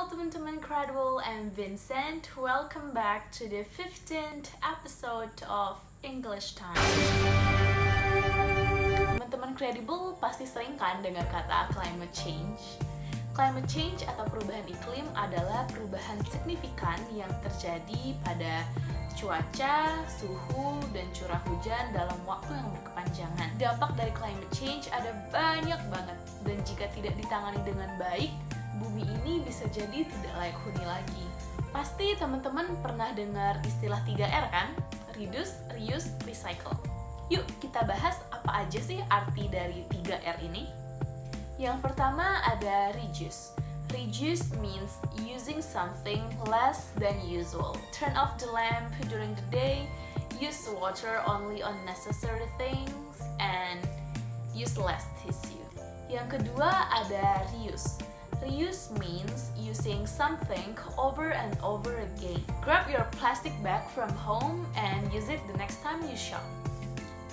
Temen-temen Credible and Vincent. Welcome back to the 15th episode of English Time. Teman-teman Credible pasti sering kan dengar kata climate change. Climate change atau perubahan iklim adalah perubahan signifikan yang terjadi pada cuaca, suhu, dan curah hujan dalam waktu yang berkepanjangan. Dampak dari climate change ada banyak banget, dan jika tidak ditangani dengan baik, bumi ini bisa jadi tidak layak huni lagi. Pasti teman-teman pernah dengar istilah 3R kan? Reduce, reuse, recycle. Yuk kita bahas apa aja sih arti dari 3R ini. Yang pertama ada reduce. Reduce means using something less than usual. Turn off the lamp during the day, use water only on necessary things, and use less tissue. Yang kedua ada reuse. Reuse means using something over and over again. Grab your plastic bag from home and use it the next time you shop.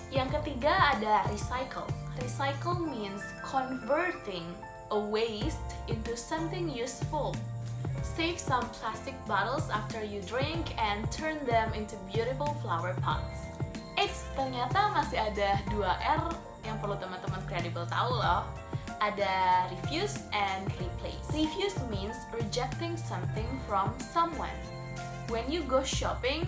Yang ketiga ada recycle. Recycle means converting a waste into something useful. Save some plastic bottles after you drink and turn them into beautiful flower pots. Eits, ternyata masih ada 2R yang perlu teman-teman Credible tahu loh. Ada refuse and replace. Refuse means rejecting something from someone. When you go shopping,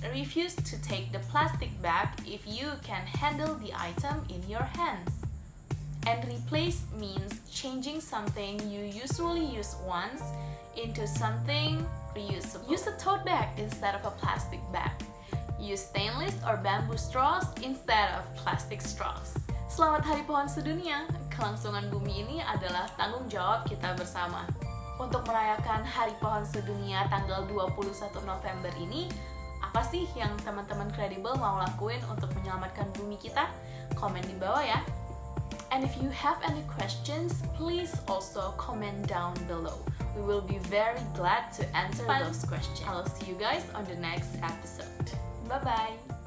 refuse to take the plastic bag if you can handle the item in your hands. And replace means changing something you usually use once into something reusable. Use a tote bag instead of a plastic bag. Use stainless or bamboo straws instead of plastic straws. Selamat Hari Pohon Sedunia. Kelangsungan bumi ini adalah tanggung jawab kita bersama. Untuk merayakan Hari Pohon Sedunia tanggal 21 November ini, apa sih yang teman-teman Credible mau lakuin untuk menyelamatkan bumi kita? Komen di bawah ya. And if you have any questions, please also comment down below. We will be very glad to answer those questions. I'll see you guys on the next episode. Bye-bye!